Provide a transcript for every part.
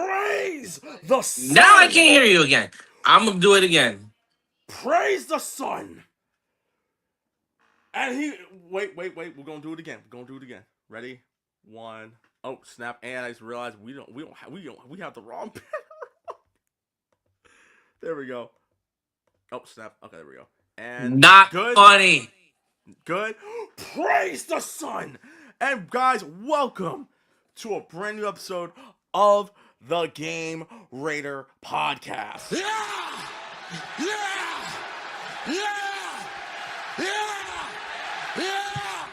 Praise the Now I sun. can't hear you again. I'm gonna do it again. Praise the sun. And he wait. We're gonna do it again. Ready? One. Oh snap! And I just realized we have the wrong. There we go. Oh snap! Okay, there we go. And Not good. funny. Good. Praise the sun. And guys, welcome to a brand new episode of the Game Raider podcast. Yeah! Yeah! Yeah! Yeah! Yeah!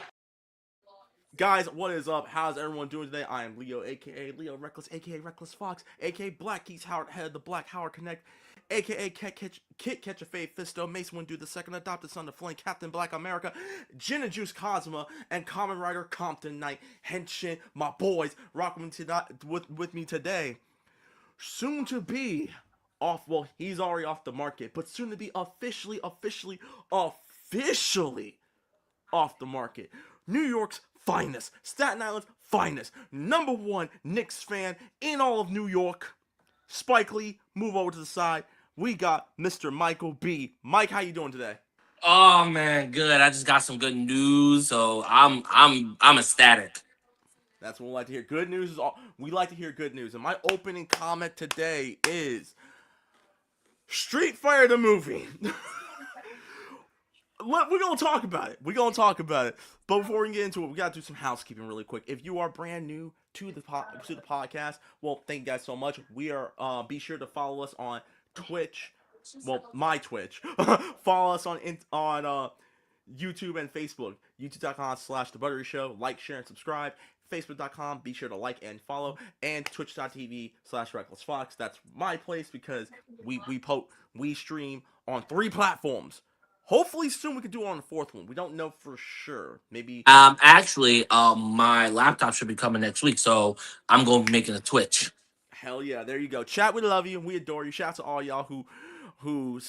Guys, what is up? How's everyone doing today? I am Leo, aka Leo Reckless, aka Reckless Fox, aka Black Geese Howard, head of the Black Howard Connect, aka Kit Catch a Fade Fisto, Mace Windu the second, adopted son of Flame, Captain Black America, Gin and Juice Cosma, and Common Rider Compton Knight, Henshin, my boys, rocking with me today. Soon to be off, well, he's already off the market, but soon to be officially off the market. New York's finest, Staten Island's finest, number one Knicks fan in all of New York. Spike Lee, move over to the side. We got Mr. Michael B. Mike, how you doing today? Oh man, good. I just got some good news, so I'm ecstatic. That's what we like to hear. Good news is all we like to hear. Good news. And my opening comment today is Street Fighter the movie. We're gonna talk about it. But before we get into it, we gotta do some housekeeping really quick. If you are brand new to the podcast, well, thank you guys so much. We are be sure to follow us on Twitch. Well, my Twitch. Follow us on YouTube and Facebook. YouTube.com/The Buttery Show. Like, share, and subscribe. Facebook.com. Be sure to like and follow. And Twitch.tv/Reckless Fox. That's my place because we stream on 3 platforms. Hopefully soon we can do it on the 4th one. We don't know for sure. Maybe. Actually, my laptop should be coming next week, so I'm gonna be making a Twitch. Hell yeah, there you go. Chat, we love you. We adore you. Shout out to all y'all who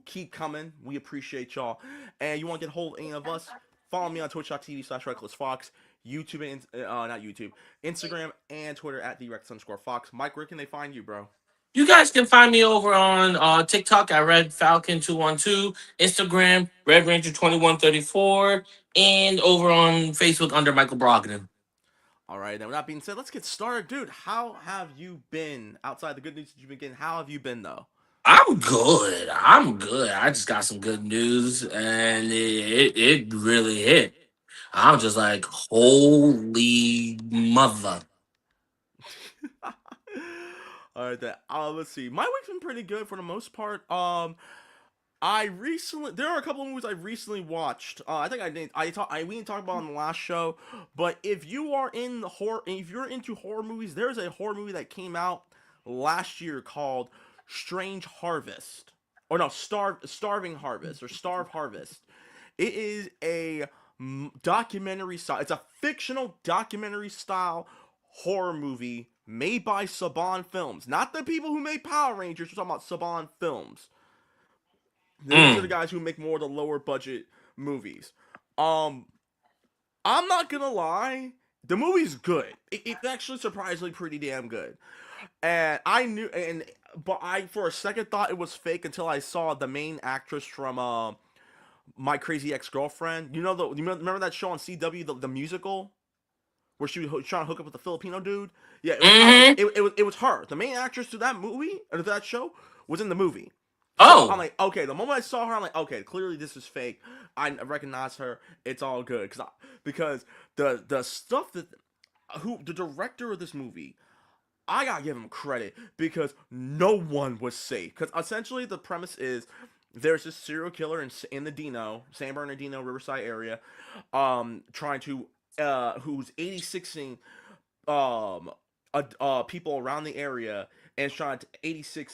keep coming. We appreciate y'all. And you want to get a hold of any of us? Follow me on twitch.tv/RecklessFox. YouTube and not YouTube, Instagram and Twitter at @TheReckless_Fox. Mike, where can they find you, bro? You guys can find me over on TikTok at Red Falcon 212, Instagram Red Ranger 2134, and over on Facebook under Michael Brogdon. All right, then with that being said, let's get started, dude. How have you been outside the good news that you've been getting? How have you been though? I'm good. I just got some good news, and it really hit. I'm just like, holy mother. All right, then. Let's see. My week's been pretty good for the most part. There are a couple of movies I recently watched. I think we didn't talk about it on the last show, but if you're into horror movies, there's a horror movie that came out last year called Strange Harvest, or no, Starving Harvest or Starve Harvest. It is a documentary style. It's a fictional documentary style horror movie made by Saban Films, not the people who made Power Rangers. We're talking about Saban Films. These are the guys who make more of the lower budget movies. I'm not gonna lie, the movie's good. It's actually surprisingly pretty damn good. And but I for a second thought it was fake until I saw the main actress from My Crazy Ex-Girlfriend. You remember that show on CW, the musical, where she was trying to hook up with the Filipino dude? Yeah, it was her. The main actress to that movie or to that show was in the movie. So I'm Oh, like, okay. The moment I saw her, I'm like, okay, clearly this is fake. I recognize her. It's all good because the stuff that the director of this movie, I gotta give him credit because no one was safe. Because essentially the premise is there's this serial killer in the San Bernardino, Riverside area, trying to who's 86ing people around the area and is trying to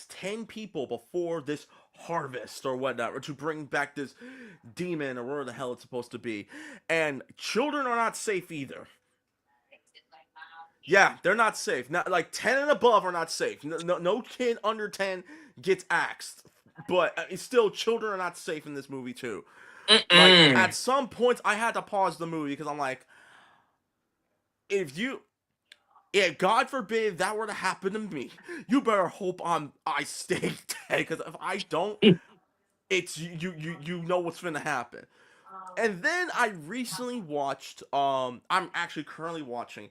10 people before this harvest or whatnot, or to bring back this demon or whatever the hell it's supposed to be. And children are not safe either. Yeah, they're not safe. Not like 10 and above are not safe. No kid under 10 gets axed. But it's still, children are not safe in this movie too. Like at some points, I had to pause the movie because I'm like, if you If God forbid that were to happen to me, you better hope I stay dead. Because if I don't, it's you know what's gonna happen. And then I recently watched. I'm actually currently watching.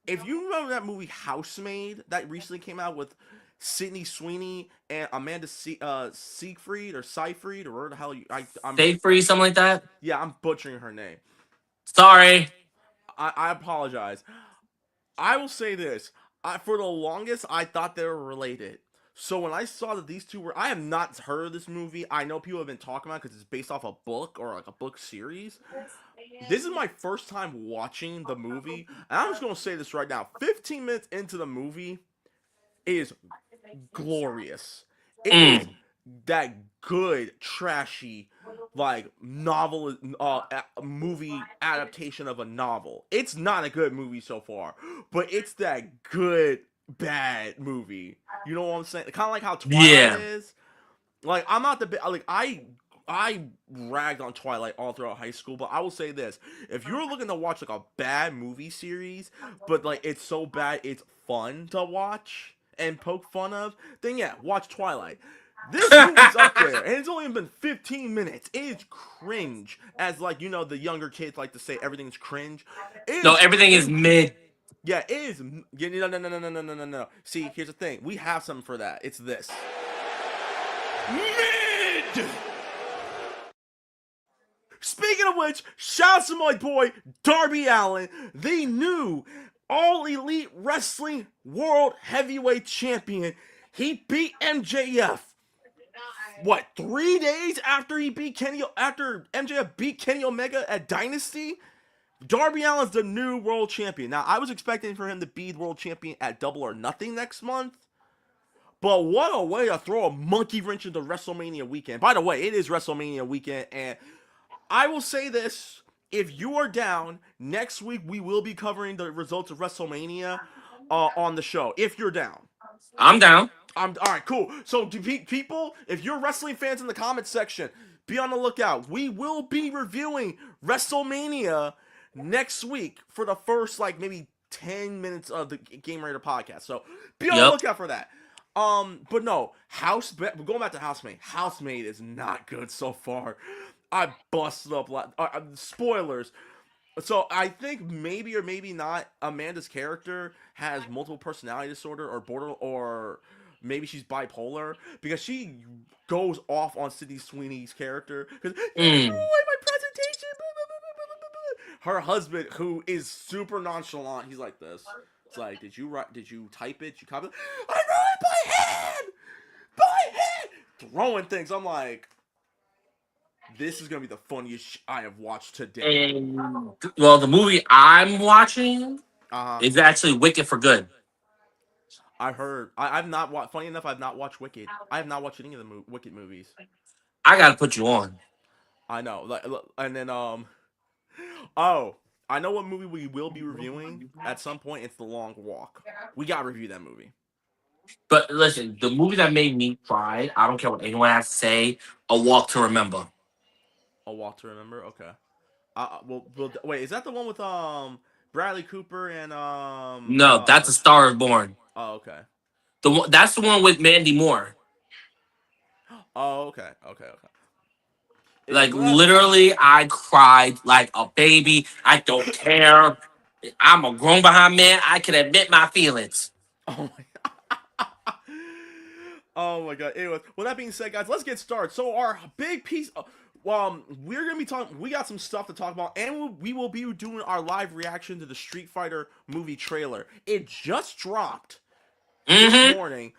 If you remember that movie Housemaid that recently came out with Sydney Sweeney and Amanda Siegfried or Seyfried or whatever the hell I'm Stay free, something like that. yeah, I'm butchering her name. Sorry. I apologize. I will say this. For the longest, I thought they were related. So when I saw that these two were, I have not heard of this movie. I know people have been talking about it because it's based off a book or like a book series. This is my first time watching the movie, and I'm just gonna say this right now. 15 minutes into the movie is glorious. It is Mm. that good, trashy, like novel, movie adaptation of a novel. It's not a good movie so far, but it's that good, bad movie. You know what I'm saying? Kind of like how Twilight Yeah. is. Like I'm not the like I ragged on Twilight all throughout high school, but I will say this: if you're looking to watch like a bad movie series, but like it's so bad it's fun to watch and poke fun of, then yeah, watch Twilight. This movie's up there, and it's only been 15 minutes. It is cringe, as like the younger kids like to say everything's cringe. It No, is everything is cringe. mid. Yeah, it is. Yeah, no. See, here's the thing. We have something for that. It's this. Mid. Speaking of which, shouts to my boy Darby Allin, the new All Elite Wrestling World Heavyweight Champion. He beat MJF. What, 3 days after after MJF beat Kenny Omega at Dynasty? Darby Allin's the new world champion. Now, I was expecting for him to be the world champion at Double or Nothing next month. But what a way to throw a monkey wrench into WrestleMania weekend. By the way, it is WrestleMania weekend, and I will say this: if you are down, next week we will be covering the results of WrestleMania on the show. If you're down, I'm down. I'm all right. Cool. So, people, if you're wrestling fans in the comments section, be on the lookout. We will be reviewing WrestleMania next week for the first like maybe 10 minutes of the Game Raider podcast. So be on the Yep. lookout for that. But no, going back to Housemaid. Housemaid is not good so far. I busted up. Spoilers. So I think maybe or maybe not Amanda's character has multiple personality disorder or maybe she's bipolar because she goes off on Sydney Sweeney's character because you threw Mm. away my presentation. Her husband, who is super nonchalant, he's like this. It's like, did you type it? Did you copy it? I wrote it by hand, throwing things. I'm like, this is gonna be the funniest I have watched today. And well, the movie I'm watching Uh huh. is actually Wicked for Good. I heard. I've not watched. Funny enough, I've not watched Wicked. I have not watched any of the Wicked movies. I gotta put you on. I know. And then oh, I know what movie we will be reviewing at some point. It's The Long Walk. We gotta review that movie. But listen, the movie that made me cry, I don't care what anyone has to say, A Walk to Remember. A Walk to Remember. Okay. Wait. Is that the one with Bradley Cooper and No, that's A Star is Born. Oh, okay. That's the one with Mandy Moore. Oh, okay. Okay. Okay. Like literally, I cried like a baby. I don't care. I'm a grown behind man. I can admit my feelings. Oh my. Oh my god. Anyway, with that being said, guys, let's get started. So our big piece we're gonna be talking, we got some stuff to talk about, and we will be doing our live reaction to the Street Fighter movie trailer. It just dropped this Mm-hmm. morning.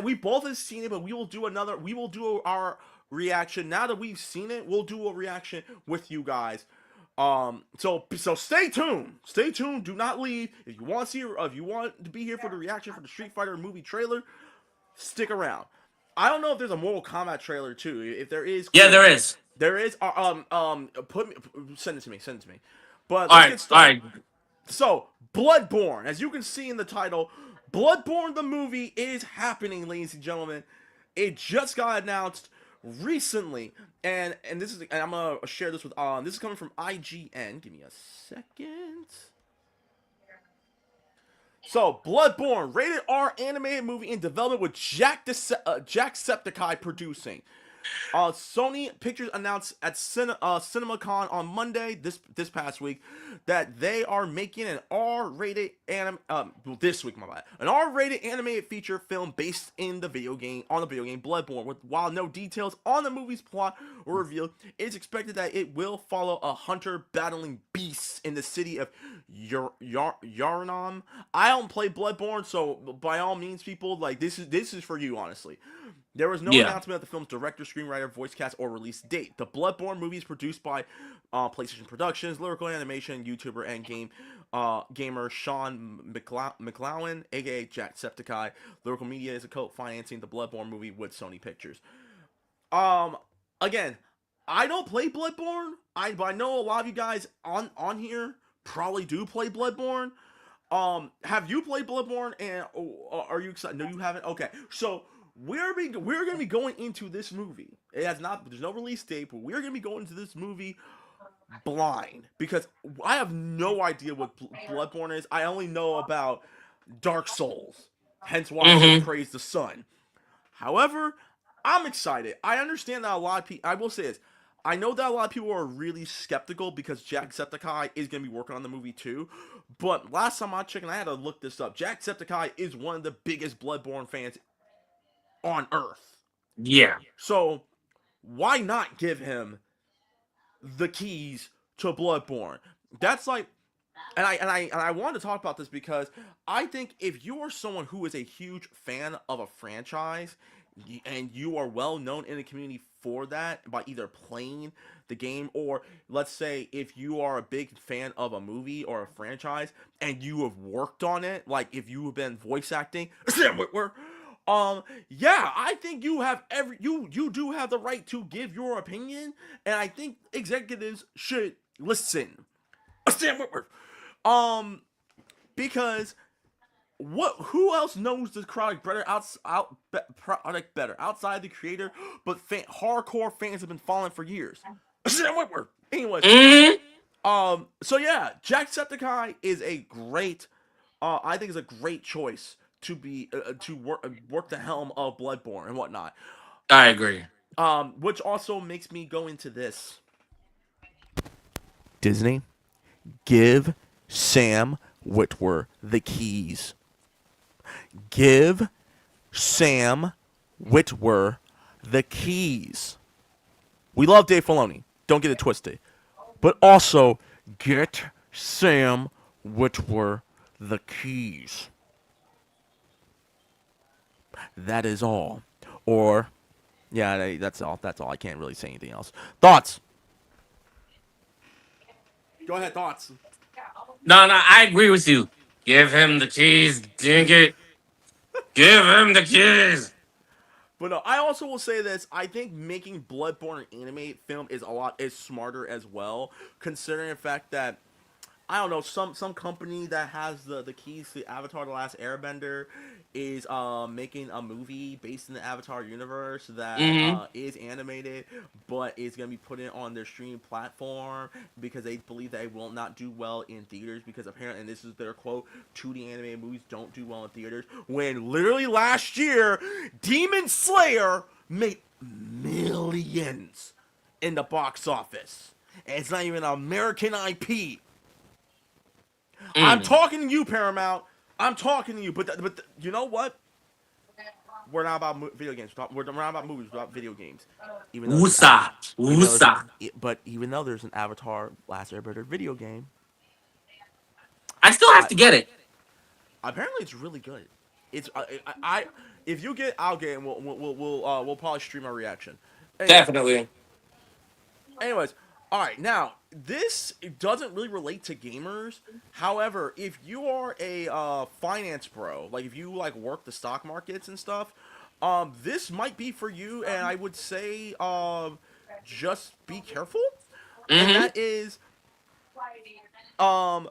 We both have seen it, but we will do our reaction. Now that we've seen it, we'll do a reaction with you guys. So stay tuned. Stay tuned. Do not leave. If you want to be here for the reaction for the Street Fighter movie trailer, stick around. I don't know if there's a Mortal Kombat trailer too. If there is, Yeah, cool. there is. There is. Send it to me. But All let's right, get started. all right. So, Bloodborne, as you can see in the title, Bloodborne the movie is happening, ladies and gentlemen. It just got announced recently, and I'm gonna share this with this is coming from IGN. Give me a second. So, Bloodborne, rated R animated movie in development with Jacksepticeye producing. Sony Pictures announced at CinemaCon on Monday this past week that they are making an R-rated this week, my bad, an R-rated animated feature film based in the video game Bloodborne. While no details on the movie's plot were revealed, it's expected that it will follow a hunter battling beasts in the city of Yarnam. I don't play Bloodborne, so by all means, people, like, this is for you, honestly. There was no Yeah. announcement of the film's director, screenwriter, voice cast, or release date. The Bloodborne movie is produced by PlayStation Productions, lyrical animation YouTuber and gamer Sean McLowan, aka Jacksepticeye. Lyrical Media is a co-financing the Bloodborne movie with Sony Pictures. Again, I don't play Bloodborne. But I know a lot of you guys on here probably do play Bloodborne. Have you played Bloodborne? And are you excited? No, you haven't. Okay, so we're gonna be going into this movie. There's no release date, but we're gonna be going into this movie blind because I have no idea what Bloodborne is. I only know about Dark Souls, hence why I praise the sun. However, I'm excited. I understand that a lot of people. I will say this. I know that a lot of people are really skeptical because Jacksepticeye is going to be working on the movie too. But last time I checked, and I had to look this up, Jacksepticeye is one of the biggest Bloodborne fans on Earth. Yeah. So why not give him the keys to Bloodborne? That's like, and I wanted to talk about this because I think if you are someone who is a huge fan of a franchise and you are well known in the community for that by either playing the game or let's say if you are a big fan of a movie or a franchise and you have worked on it, like if you have been voice acting, yeah, I think you have you do have the right to give your opinion, and I think executives should listen. Sam Whitworth. Because who else knows the product better outside the creator, but hardcore fans have been following for years. Sam Whitworth. Anyways, so yeah, Jacksepticeye is a great, I think is a great choice to be to work the helm of Bloodborne and whatnot. I agree. Which also makes me go into this. Disney, give Sam Witwer the keys. Give Sam Witwer the keys. We love Dave Filoni. Don't get it twisted. But also, get Sam Witwer the keys. That is all. Or, yeah, that's all. That's all. I can't really say anything else. Thoughts? Go ahead, thoughts. No, I agree with you. Give him the keys, dang it. Give him the keys. But no, I also will say this. I think making Bloodborne an animated film is smarter as well, considering the fact that I don't know, some company that has the keys to Avatar: The Last Airbender is making a movie based in the Avatar universe that is animated, but is gonna be put in on their streaming platform because they believe that it will not do well in theaters because apparently, and this is their quote, 2D animated movies don't do well in theaters. When literally last year, Demon Slayer made millions in the box office, and it's not even an American IP. I'm talking to you, Paramount. I'm talking to you, but you know what? We're not about video games. We're not about movies. We're about video games. Even though but even though there's an Avatar: Last Airbender video game, I still have I to get it. apparently it's really good. It's if you get it, I'll get it. And we'll probably stream our reaction. Definitely. Anyways, all right. Now this doesn't really relate to gamers. However, if you are a finance bro, like if you like work the stock markets and stuff, this might be for you. And I would say, just be careful. And that is, EA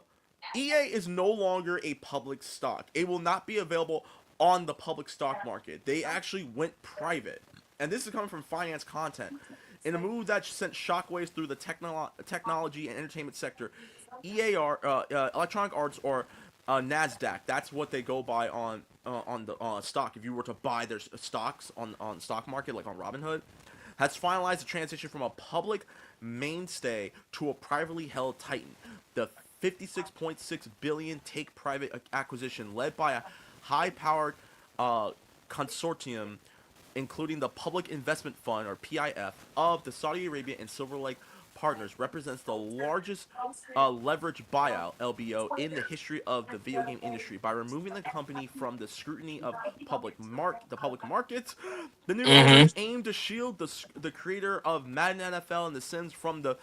is no longer a public stock. It will not be available on the public stock market. They actually went private, and this is coming from finance content. In a move that sent shockwaves through the technology and entertainment sector, Electronic Arts, or Nasdaq. That's what they go by on the stock. If you were to buy their stocks on the stock market, like on Robinhood, has finalized the transition from a public mainstay to a privately held titan. The 56.6 billion take private acquisition led by a high-powered uh, consortium including the Public Investment Fund, or PIF, of the Saudi Arabia and Silver Lake Partners, represents the largest leverage buyout (LBO) in the history of the video game industry. By removing the company from the scrutiny of the public markets, the new Mm-hmm. owners aim to shield the creator of Madden NFL and The Sims from the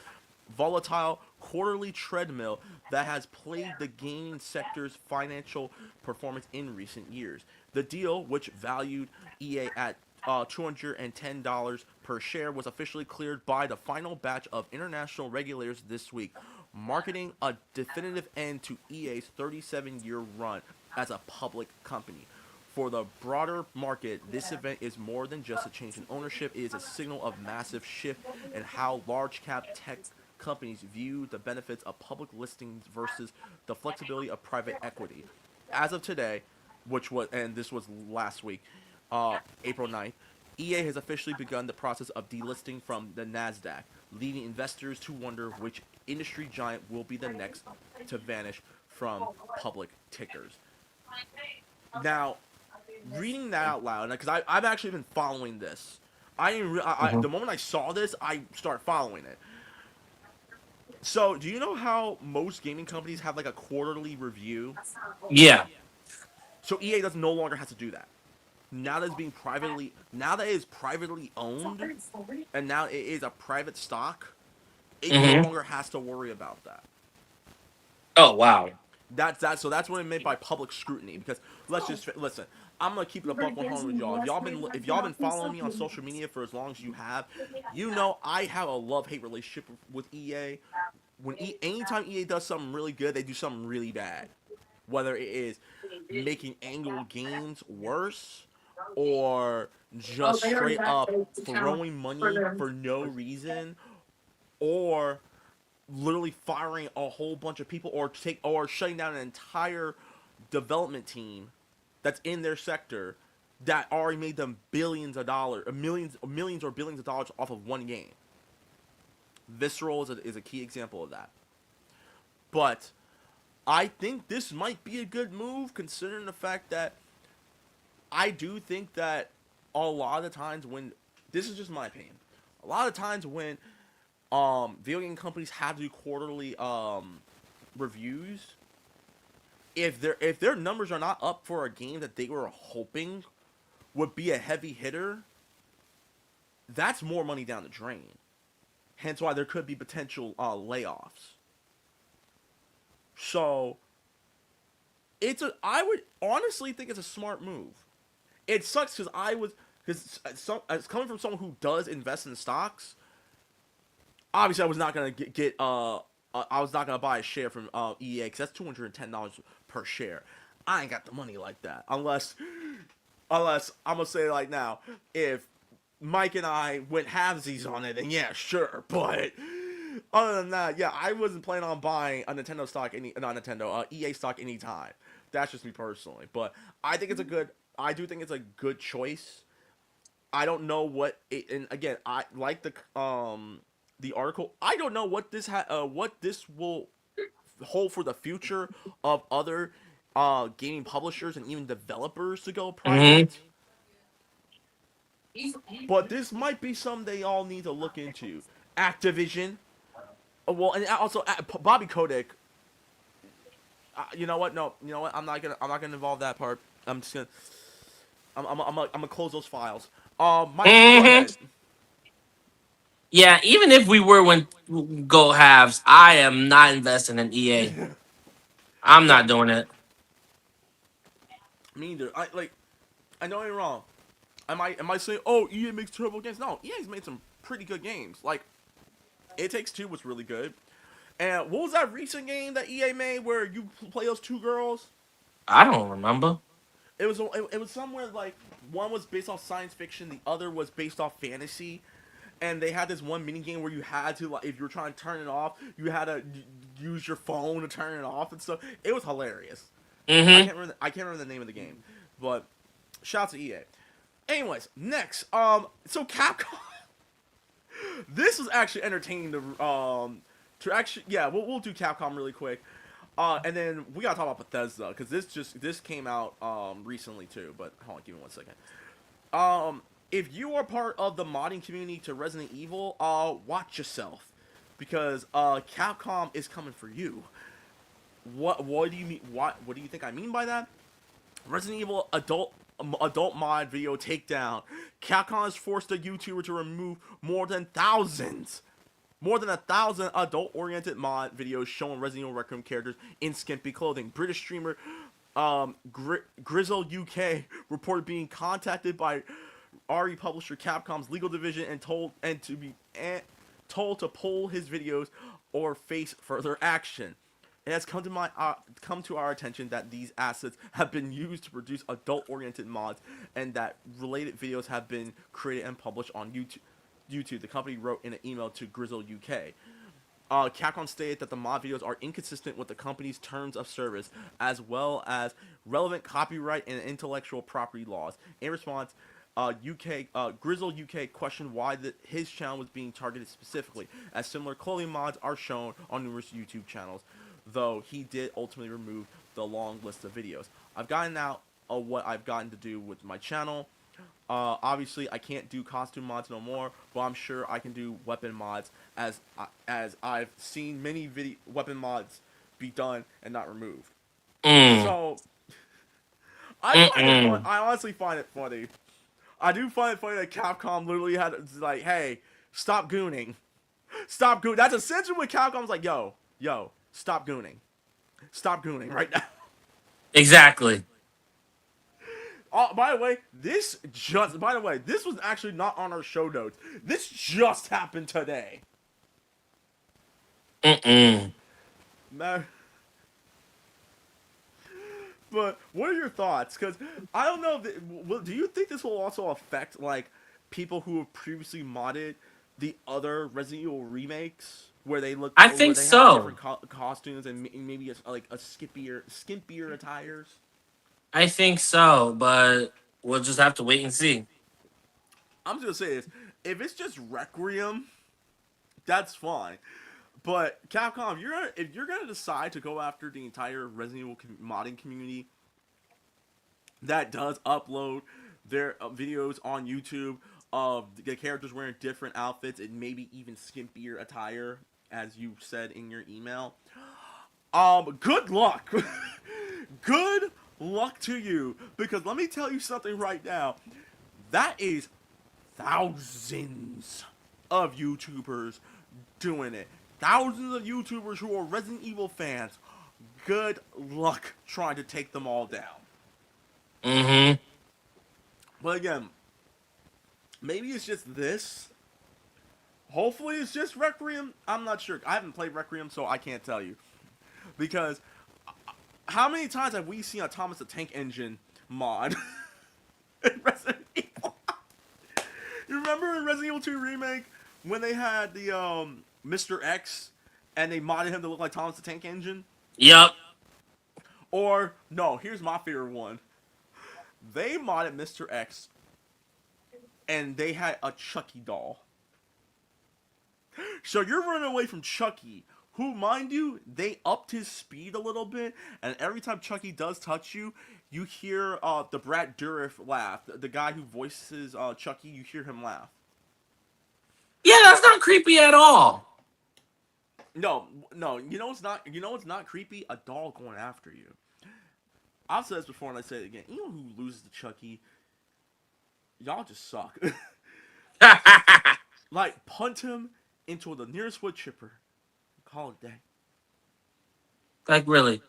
volatile quarterly treadmill that has plagued the gaming sector's financial performance in recent years. The deal, which valued EA at $210 per share, was officially cleared by the final batch of international regulators this week, marking a definitive end to EA's 37-year run as a public company. For the broader market, this event is more than just a change in ownership. It is a signal of massive shift in how large cap tech companies view the benefits of public listings versus the flexibility of private equity. As of today, and this was last week, April 9th, EA has officially begun the process of delisting from the Nasdaq, leading investors to wonder which industry giant will be the next to vanish from public tickers. Now, reading that out loud, because I've actually been following this. Mm-hmm. The moment I saw this, I start following it. So, do you know how most gaming companies have like a quarterly review? Yeah. So EA does no longer has to do that. Now that it is privately owned, and now it is a private stock, it no Mm-hmm. longer has to worry about that. Oh wow. That's that. So that's what it meant by public scrutiny. Because let's just listen. I'm gonna keep it a buck 100 with y'all. If y'all been following me on social media for as long as you have, you know I have a love-hate relationship with EA. Anytime EA does something really good, they do something really bad. Whether it is making angle games worse, or just straight up throwing money for no reason, or literally firing a whole bunch of people, or shutting down an entire development team that's in their sector that already made them billions of dollars, millions or billions of dollars off of one game. Visceral is a key example of that. But I think this might be a good move, considering the fact that I do think that a lot of the times when, this is just my opinion, a lot of times when video game companies have to do quarterly reviews, if their numbers are not up for a game that they were hoping would be a heavy hitter, that's more money down the drain. Hence why there could be potential layoffs. So I would honestly think it's a smart move. It sucks because it's coming from someone who does invest in stocks. Obviously, I was not gonna I was not gonna buy a share from EA because that's $210 per share. I ain't got the money like that unless I'm gonna say like now, if Mike and I went halvesies on it, then yeah, sure. But other than that, yeah, I wasn't planning on buying a Nintendo stock EA stock anytime. That's just me personally. But I think I do think it's a good choice. I don't know and again, I like the article. I don't know what what this will hold for the future of other gaming publishers and even developers to go Mm-hmm. private. But this might be something they all need to look into. Activision, well, and also Bobby Kotick. You know what? No, you know what? I'm not gonna involve that part. I'm just gonna. I'm gonna close those files. Mike, you go Mm-hmm. ahead. Yeah, even if we were when go halves, I am not investing in EA. I'm Yeah, not doing it. me either. I know you're wrong. Am I saying, oh, EA makes terrible games? No, EA's made some pretty good games. Like, It Takes Two was really good. And what was that recent game that EA made where you play those two girls? I don't remember. It was somewhere like one was based off science fiction, the other was based off fantasy, and they had this one mini game where you had to, like, if you were trying to turn it off, you had to use your phone to turn it off and stuff. It was hilarious. Mm-hmm. I can't remember the name of the game, but shout out to EA. Anyways, next, so Capcom. This was actually entertaining to actually, yeah, we'll do Capcom really quick. And then we gotta talk about Bethesda because this came out recently too. But hold on, give me 1 second. If you are part of the modding community to Resident Evil, watch yourself because Capcom is coming for you. What do you mean? What do you think I mean by that? Resident Evil adult mod video takedown. Capcom has forced a YouTuber to remove more than 1,000 adult-oriented mod videos showing Resident Evil Requiem characters in skimpy clothing. British streamer Grizzle UK reported being contacted by RE publisher Capcom's legal division and told to pull his videos or face further action. It has come to our attention that these assets have been used to produce adult-oriented mods, and that related videos have been created and published on YouTube. The company wrote in an email to Grizzle UK. Capcom stated that the mod videos are inconsistent with the company's terms of service, as well as relevant copyright and intellectual property laws. In response, Grizzle UK questioned why his channel was being targeted specifically, as similar clothing mods are shown on numerous YouTube channels, though he did ultimately remove the long list of videos. I've gotten out of what I've gotten to do with my channel. Obviously, I can't do costume mods no more, but I'm sure I can do weapon mods, as I've seen many weapon mods be done and not removed. So, I find it fun. I honestly find it funny. I do find it funny that Capcom literally had like, hey, stop gooning. Stop gooning. That's essentially what Capcom's like, yo, stop gooning. Stop gooning right now. Exactly. By the way, this was actually not on our show notes. This just happened today. No. But what are your thoughts? Because I don't know. Do you think this will also affect like people who have previously modded the other Resident Evil remakes, where they look, I where think they have so. different costumes and maybe a skimpier attires? I think so, but we'll just have to wait and see. I'm just gonna say this: if it's just Requiem, that's fine. But Capcom, if you're gonna decide to go after the entire Resident Evil modding community that does upload their videos on YouTube of the characters wearing different outfits and maybe even skimpier attire, as you said in your email, good luck. Good luck to you, because let me tell you something right now. That is thousands of YouTubers doing it. Thousands of YouTubers who are Resident Evil fans. Good luck trying to take them all down. But again, maybe it's just this. Hopefully it's just Requiem. I'm not sure. I haven't played Requiem, so I can't tell you. Because how many times have we seen a Thomas the Tank Engine mod in Resident Evil? You remember in Resident Evil 2 Remake when they had the Mr. X and they modded him to look like Thomas the Tank Engine? Yep. Or, no, here's my favorite one. They modded Mr. X and they had a Chucky doll. So you're running away from Chucky, who, mind you, they upped his speed a little bit, and every time Chucky does touch you, you hear the Brad Dourif laugh. The guy who voices Chucky, you hear him laugh. Yeah, that's not creepy at all. No, you know it's not creepy? A doll going after you. I've said this before and I say it again. Anyone who loses to Chucky, y'all just suck. Like, punt him into the nearest wood chipper. Call it a day. Like, really.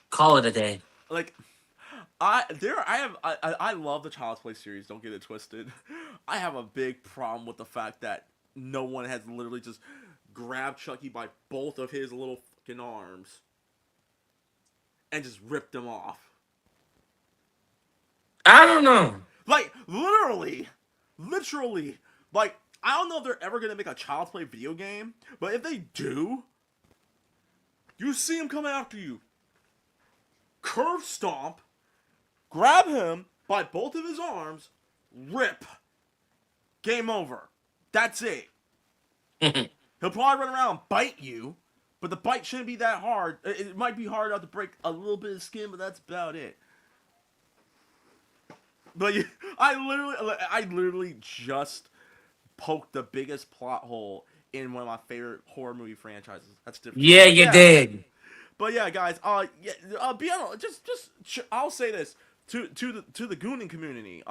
Call it a day. Like, I love the Child's Play series, don't get it twisted. I have a big problem with the fact that no one has literally just grabbed Chucky by both of his little fucking arms and just ripped him off. I don't know. Like, literally, like, I don't know if they're ever gonna make a Child's Play video game, but if they do, you see him coming after you. curve stomp, grab him by both of his arms, rip. Game over. That's it. He'll probably run around and bite you, but the bite shouldn't be that hard. It might be hard enough to break a little bit of skin, but that's about it. But I literally just poked the biggest plot hole in one of my favorite horror movie franchises. That's different. Yeah, But you did. But yeah, guys. Be honest. I'll say this to the gooning community.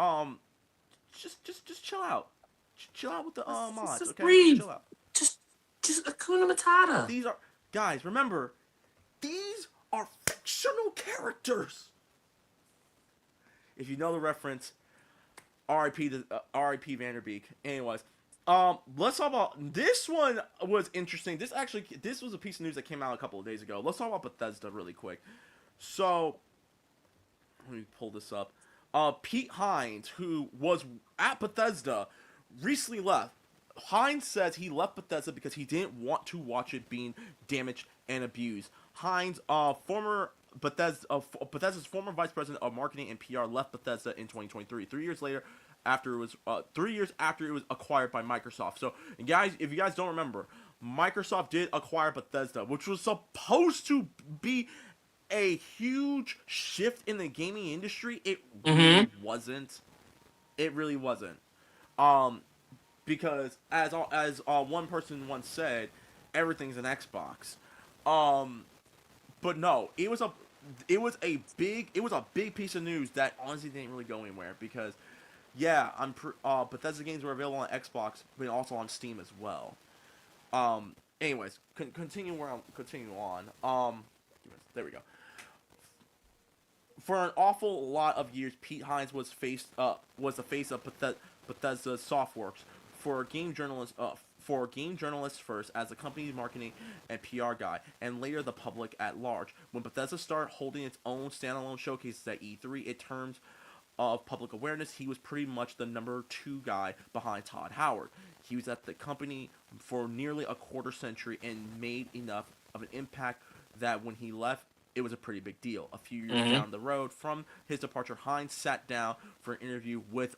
Just chill out. Chill out with the mods. Just Okay, breathe. chill out. Just Akuna Matata. These are guys. Remember, these are fictional characters. If you know the reference, R.I.P. R.I.P. Vanderbeek. Anyways, let's talk about this one. Was interesting. This was a piece of news that came out a couple of days ago. Let's talk about Bethesda really quick. So, let me pull this up. Pete Hines, who was at Bethesda, recently left. Hines says he left Bethesda because he didn't want to watch it being damaged and abused. Hines, Bethesda's former vice president of marketing and PR, left Bethesda in 2023. 3 years later, after it was 3 years after it was acquired by Microsoft. So, guys, if you guys don't remember, Microsoft did acquire Bethesda, which was supposed to be a huge shift in the gaming industry. It really wasn't. It really wasn't. Because as one person once said, everything's an Xbox. But no, it was a big piece of news that honestly didn't really go anywhere because, yeah, Bethesda games were available on Xbox, but also on Steam as well. Anyways, continue on. There we go. For an awful lot of years, Pete Hines was the face of Bethesda Softworks for game journalists first as the company's marketing and PR guy, and later the public at large. When Bethesda started holding its own standalone showcases at E3, in terms of public awareness, he was pretty much the number 2 guy behind Todd Howard. He was at the company for nearly a quarter century and made enough of an impact that when he left, it was a pretty big deal. A few years down the road from his departure, Hines sat down for an interview with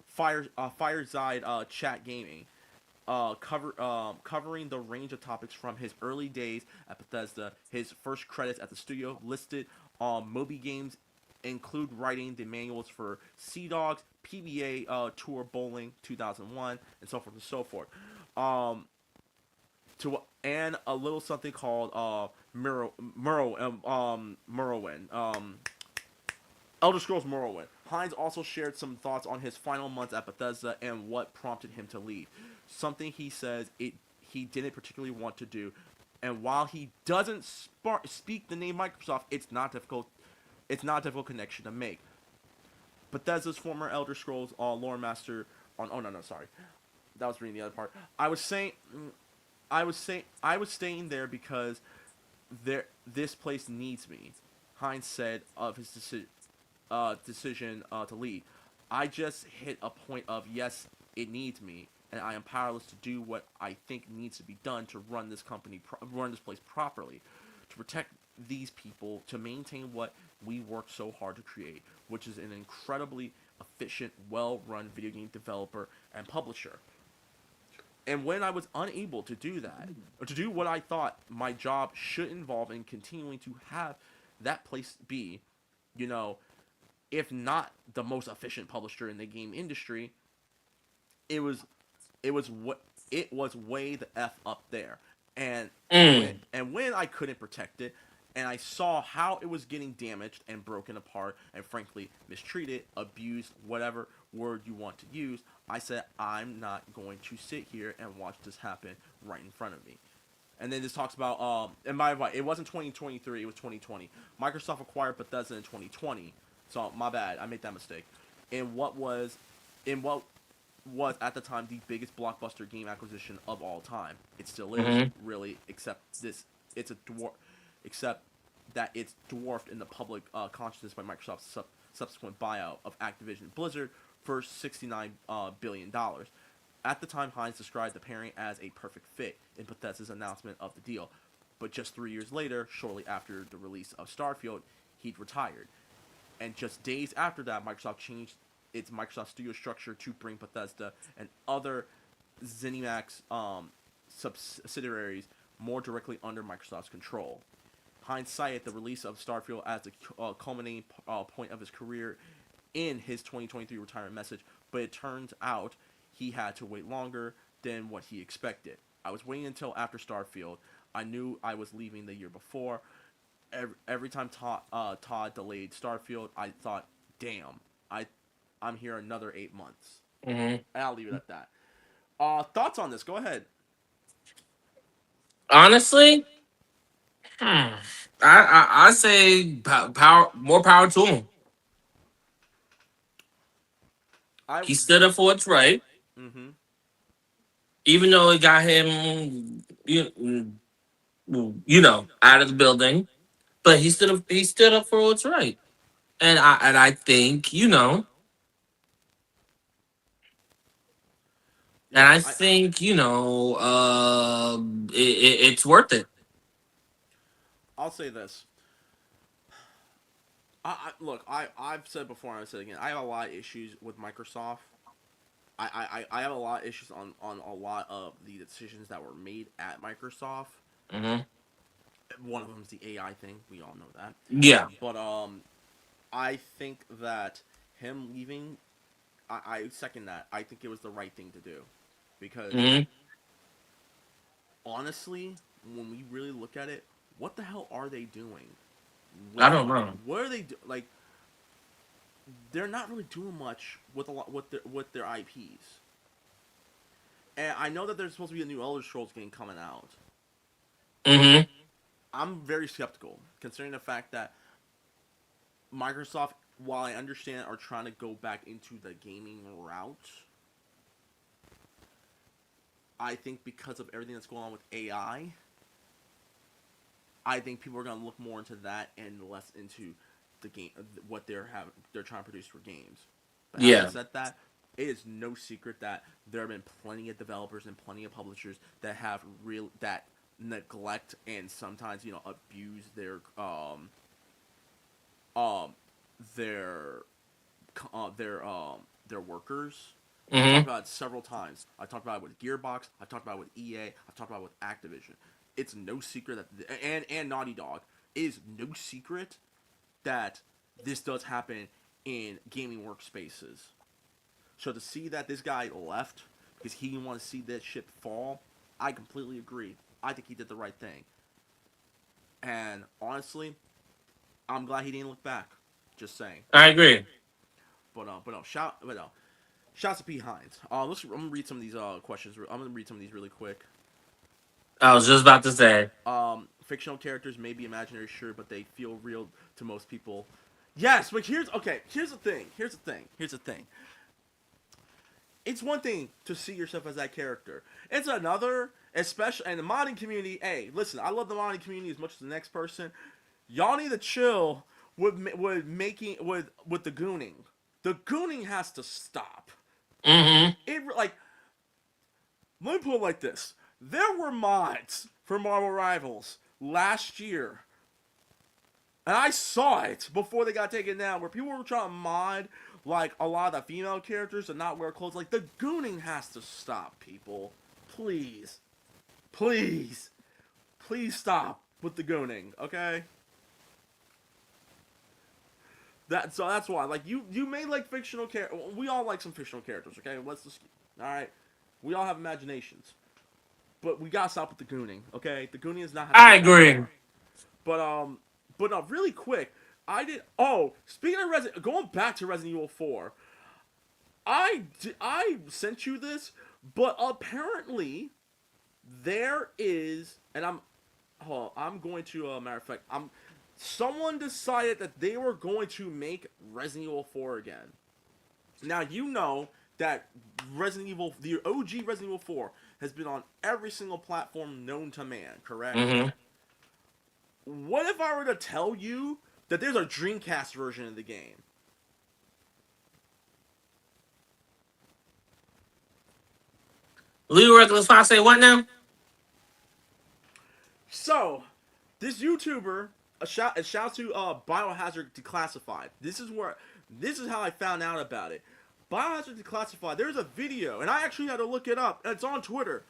Fireside Chat Gaming, covering the range of topics from his early days at Bethesda. His first credits at the studio listed on Moby Games include writing the manuals for Sea Dogs, PBA Tour Bowling 2001, and so forth and so forth. And a little something called Morrowind. Elder Scrolls Morrowind. Hines also shared some thoughts on his final months at Bethesda and what prompted him to leave. Something he says he didn't particularly want to do. And while he doesn't speak the name Microsoft, it's not difficult connection to make. Bethesda's former Elder Scrolls lore master on. Oh no, sorry, that was reading the other part. I was staying there because this place needs me. Hines said of his decision to leave. I just hit a point of yes, it needs me, and I am powerless to do what I think needs to be done to run this place properly, to protect these people, to maintain what we worked so hard to create, which is an incredibly efficient, well-run video game developer and publisher. And when I was unable to do that, or to do what I thought my job should involve in continuing to have that place be, if not the most efficient publisher in the game industry, it was way the F up there. And when I couldn't protect it, and I saw how it was getting damaged and broken apart and frankly mistreated, abused, whatever word you want to use, I said, I'm not going to sit here and watch this happen right in front of me. And then this talks about, and by the way, it wasn't 2023, it was 2020. Microsoft acquired Bethesda in 2020. So, my bad, I made that mistake. In what was at the time the biggest blockbuster game acquisition of all time. It still is, really, except that it's dwarfed in the public consciousness by Microsoft's subsequent buyout of Activision Blizzard for $69 billion. At the time, Hines described the pairing as a perfect fit in Bethesda's announcement of the deal. But just 3 years later, shortly after the release of Starfield, he'd retired. And just days after that, Microsoft changed its Microsoft Studio structure to bring Bethesda and other ZeniMax subsidiaries more directly under Microsoft's control. Hindsight, the release of Starfield as the culminating point of his career in his 2023 retirement message, but it turns out he had to wait longer than what he expected. I was waiting until after Starfield. I knew I was leaving the year before. Every time Todd delayed Starfield, I thought, damn, I'm here another 8 months. Mm-hmm. And I'll leave it at that. Thoughts on this? Go ahead. Honestly, I say power, more power to him. I He stood up for what's right, mm-hmm. even though it got him, out of the building. But he stood up for what's right, and I think and Yeah, I think it's worth it. I'll say this. Look, I've said before and I said again, I have a lot of issues with Microsoft. I have a lot of issues on a lot of the decisions that were made at Microsoft. Hmm. One of them is the AI thing. We all know that. Yeah. But I think that him leaving, I second that. I think it was the right thing to do, because Hmm. honestly, when we really look at it, what the hell are they doing? I With don't know. what are they like? They're not really doing much with a lot with their IPs. And I know that there's supposed to be a new Elder Scrolls game coming out. Hmm. I'm very skeptical, considering the fact that Microsoft, while I understand, are trying to go back into the gaming route. I think because of everything that's going on with AI, I think people are going to look more into that and less into the game, what they're trying to produce for games. But having Yeah. said that, it is no secret that there have been plenty of developers and plenty of publishers that have that neglect and sometimes abuse um their their workers. I've Hmm. talked about it several times. I talked about it with Gearbox. I talked about it with EA. I've talked about it with Activision. It's no secret that and Naughty Dog, it is no secret that this does happen in gaming workspaces. So to see that this guy left because he didn't want to see that ship fall, I completely agree. I think he did the right thing. And honestly, I'm glad he didn't look back. Just saying. I agree. But no. Shouts to P Hines. I'm gonna read some of these questions. I'm gonna read some of these really quick. I was just about to say. Fictional characters may be imaginary, sure, but they feel real to most people. Yes, but here's okay. Here's the thing. Here's the thing. It's one thing to see yourself as that character. It's another, especially in the modding community. Hey, listen, I love the modding community as much as the next person. Y'all need to chill with the gooning. The gooning has to stop. Hmm. It like let me put it like this: there were mods for Marvel Rivals last year, and I saw it before they got taken down, where people were trying to mod like a lot of the female characters and not wear clothes. Like, the gooning has to stop, people. Please, please, please stop with the gooning, okay? That's why, like, you may like fictional characters. We all like some fictional characters, okay? Let's just, all right. We all have imaginations, but we gotta stop with the gooning, okay? The gooning is not how to I get that agree. far. But really quick, I did. Oh, speaking of going back to Resident Evil 4, I sent you this, but apparently there is, and I'm going to matter of fact, someone decided that they were going to make Resident Evil 4 again. Now you know that Resident Evil, the OG Resident Evil 4, has been on every single platform known to man, correct? Hmm. What if I were to tell you that there's a Dreamcast version of the game? Legal Reckless Fox say what now? So, this YouTuber a shout to Biohazard Declassified. This is how I found out about it. Biohazard Declassified. There's a video, and I actually had to look it up. It's on Twitter.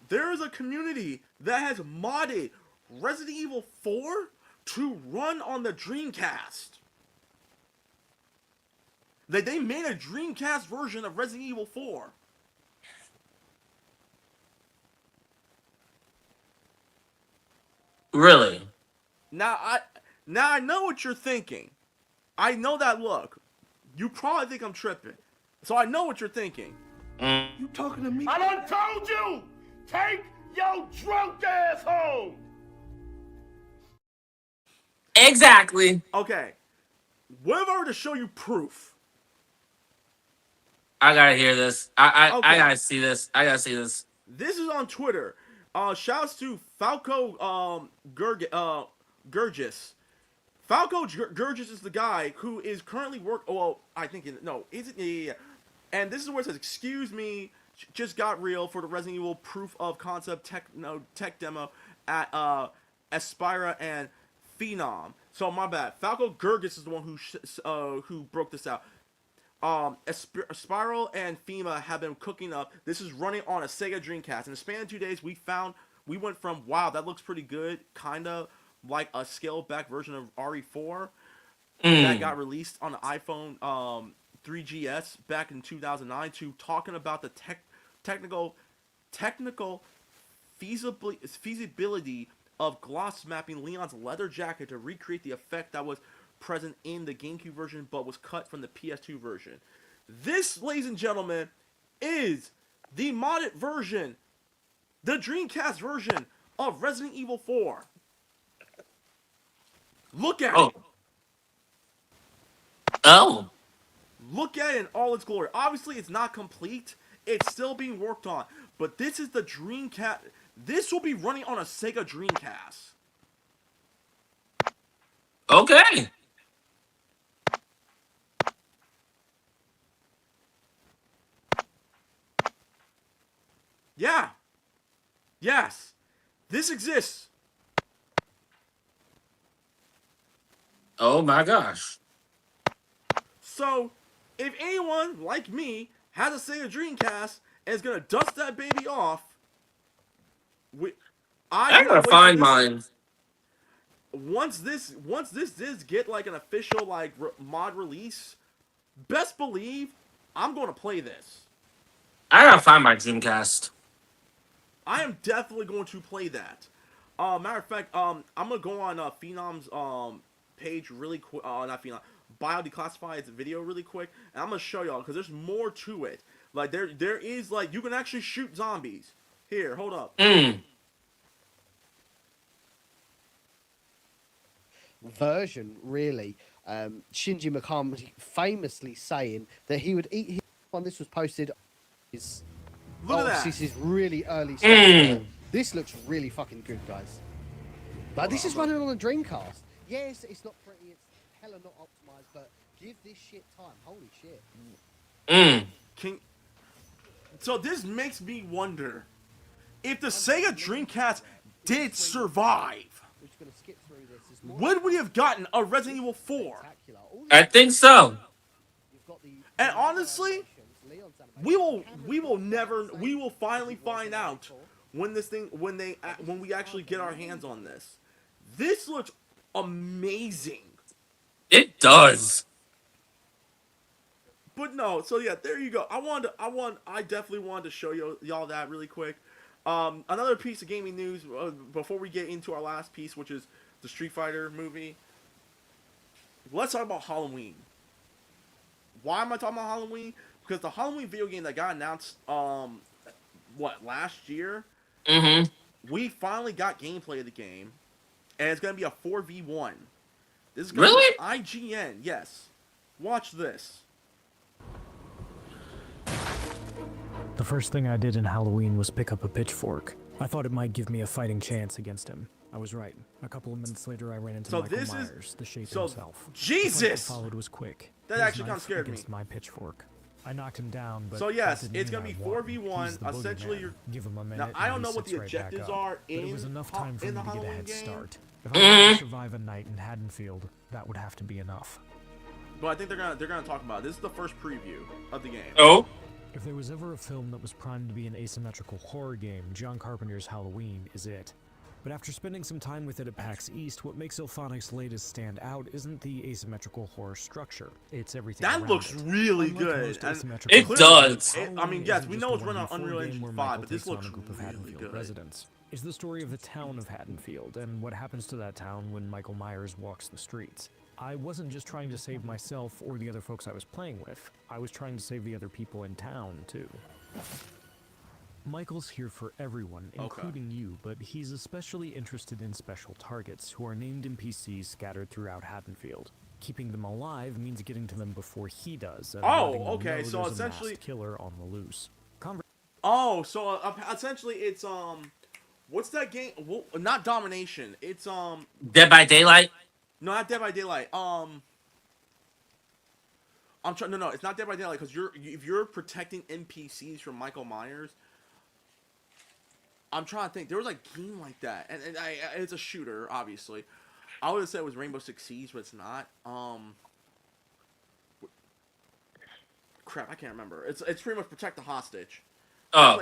There is a community that has modded Resident Evil 4 to run on the Dreamcast. They made a Dreamcast version of Resident Evil 4. Really? Now I know what you're thinking. I know that look. You probably think I'm tripping. So I know what you're thinking. You talking to me? I done told you! Take your drunk ass home! Exactly. Okay. What if I were to show you proof? I gotta hear this. I Okay. gotta see this. I gotta see this. This is on Twitter. Shouts to Falco Gurgis. Falco Gurgis is the guy who is currently I think is it? Yeah. And this is where it says, "Excuse me, just got real for the Resident Evil proof of concept tech demo at Aspira and Phenom." So my bad. Falco Gurgis is the one who broke this out. Spiral and FEMA have been cooking up. This is running on a Sega Dreamcast. In the span of 2 days, we went from, wow, that looks pretty good, kind of like a scaled back version of RE4 that got released on the iPhone 3GS back in 2009, to talking about the technical feasibility of gloss mapping Leon's leather jacket to recreate the effect that was present in the GameCube version but was cut from the PS2 version. This, ladies and gentlemen, is the modded version, the Dreamcast version of Resident Evil 4. Look at it. Oh. Look at it in all its glory. Obviously, it's not complete. It's still being worked on. But this is the Dreamcast. This will be running on a Sega Dreamcast. Okay. Yeah. Yes. This exists. Oh my gosh. So, if anyone like me has a Sega Dreamcast and is gonna dust that baby off, I gotta find mine. Once this does get like an official like mod release, best believe I'm gonna play this. I gotta find my Dreamcast. I am definitely going to play that. Matter of fact, I'm gonna go on Phenom's page really quick. Not Phenom, Bio Declassified's video really quick, and I'm gonna show y'all because there's more to it. Like there is like you can actually shoot zombies. Here, hold up. Version really. Shinji Mikami famously saying that he would eat his when this was posted. Look at that. This is really early stuff. This looks really fucking good, guys. Like this is running on a Dreamcast. Yes, it's not pretty. It's hella not optimized, but give this shit time. Holy shit. So this makes me wonder if the Sega Dreamcast did survive. Would we have gotten a Resident Evil 4? I think so. And honestly, we will finally find out when we actually get our hands on this. This looks amazing. It does. But no, so yeah, there you go. I definitely wanted to show y'all that really quick. Another piece of gaming news before we get into our last piece, which is the Street Fighter movie. Let's talk about Halloween. Why am I talking about Halloween? Because the Halloween video game that got announced, last year? We finally got gameplay of the game, and it's gonna be a 4v1. This is gonna be IGN. Yes, watch this. The first thing I did in Halloween was pick up a pitchfork. I thought it might give me a fighting chance against him. I was right. A couple of minutes later, I ran into Michael Myers, the shape himself. Jesus! The fight that followed was quick. That actually kind of scared me. Against my pitchfork. I knocked him down, but so yes, it's gonna be 4v1. Essentially, give him a minute. Now I don't know what the objectives are in it was enough time for me the to get a Halloween head game. start. If I wanted to survive a night in Haddonfield, that would have to be enough. But I think they're gonna talk about it. This is the first preview of the game. Oh. If there was ever a film that was primed to be an asymmetrical horror game, John Carpenter's Halloween is it. But after spending some time with it at PAX East, what makes Ilphonic's latest stand out isn't the asymmetrical horror structure. It's everything That around looks it. really Unlike good. most And asymmetrical It does. I mean, yes, isn't we just know a it's run on 1v4 Unreal game Engine where 5, Michael but this takes on looks a group of really Haddonfield good. residents. It's the story of the town of Haddonfield and what happens to that town when Michael Myers walks the streets. I wasn't just trying to save myself or the other folks I was playing with. I was trying to save the other people in town, too. Michael's here for everyone, including you, but he's especially interested in special targets, who are named NPCs scattered throughout Haddonfield. Keeping them alive means getting to them before he does, and letting them okay, know so there's essentially- a masked killer on the loose. Oh, so essentially it's what's that game? Well, not Domination. It's Dead by Daylight. no, not Dead by Daylight. I'm trying. No, it's not Dead by Daylight because if you're protecting NPCs from Michael Myers. I'm trying to think. There was a game like that, and it's a shooter, obviously. I would have said it was Rainbow Six Siege, but it's not. Crap, I can't remember. It's pretty much protect the hostage. Oh.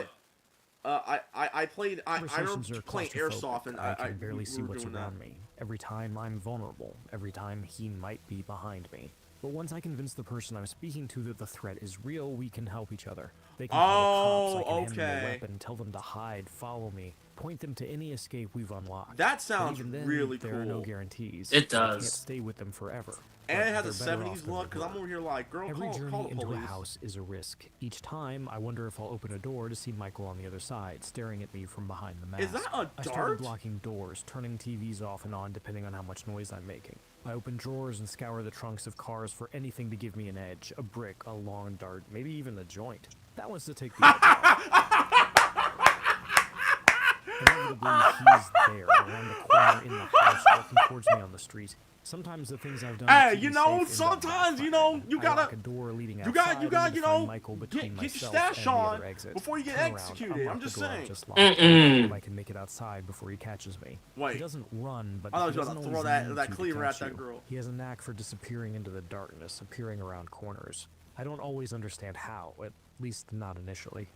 I played. I Conversations remember are playing claustrophobic. Airsoft, and I can barely see we were what's doing around that. me. Every time I'm vulnerable. Every time he might be behind me. But once I convince the person I'm speaking to that the threat is real, we can help each other. They can call the cops, I can hand them a okay. weapon, tell them to hide, follow me, point them to any escape we've unlocked. That But sounds even then, really there are no cool. guarantees. It I can't does. stay with them forever. And but it has a they're better off 70s than look, they because I'm were. over here like, girl, Every call journey the into police. a house is a risk. Each time, I wonder if I'll open a door to see Michael on the other side, staring at me from behind the mask. Is that a I started dart? blocking doors, turning TVs off and on depending on how much noise I'm making. I open drawers and scour the trunks of cars for anything to give me an edge, a brick, a long dart, maybe even a joint. That wants to take the edge off. Inevitably, he's there, around the corner in the house, walking towards me on the street. Sometimes the things I've done. Hey, to keep you me know, safe end up sometimes, you backfiring. know, you I gotta- lock a door leading You got, outside, you got, only you to find know, Michael between get your myself stash and the on other exit. before you get Turn around, executed. unlock I'm the just door I've saying. just locked. Mm-mm. Hope I can make it outside before he catches me. Wait. He doesn't run, but I thought he he was doesn't gonna throw always that need to cleaver at catch that you. girl. He has a knack for disappearing into the darkness, appearing around corners. I don't always understand how, at least not initially.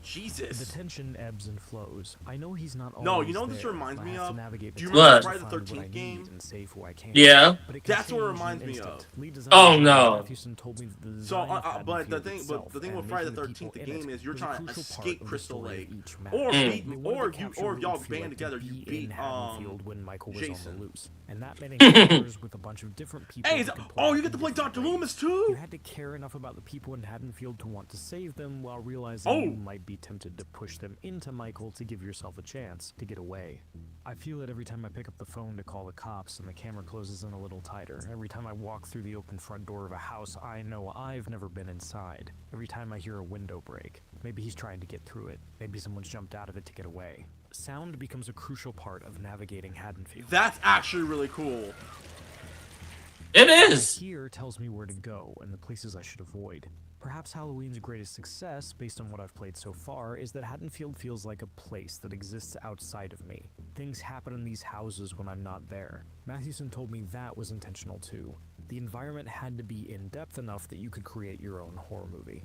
The Jesus. tension ebbs and flows. I know he's not always No, you know what this there, reminds but I me have to of? navigate the Do you tension remember to Friday the find what I 13th game? need and save who I can. Yeah. But it can That's what it change in reminds an me instant. of. Lead designer Oh, John no. Mathewson told me that the So, design of but the Haddonfield thing, itself the thing and with Friday the making 13th, the people in game it is you're was a trying to crucial part escape of the Crystal story of Lake, each map. or Mm. beat, They wanted or to you, capture or what it y'all would feel band like to together. You be in beat Haddonfield when Michael was on Jason. the loose, and that meant encounters with a bunch of different people. Hey, who could play oh, out you get in to play different Dr. ways. Loomis You too. had to care enough about the people in Haddonfield to want to save them while realizing Oh. you might be tempted to push them into Michael to give yourself a chance to get away. I feel it every time I pick up the phone to call the cops and the camera closes in a little tighter. Every time I walk through the open front door of a house I know I've never been inside. Every time I hear a window break. Maybe he's trying to get through it. Maybe someone's jumped out of it to get away. Sound becomes a crucial part of navigating Haddonfield. That's actually really cool. It is. Here tells me where to go and the places I should avoid. Perhaps Halloween's greatest success, based on what I've played so far, is that Haddonfield feels like a place that exists outside of me. Things happen in these houses when I'm not there. Mathewson told me that was intentional too. The environment had to be in-depth enough that you could create your own horror movie.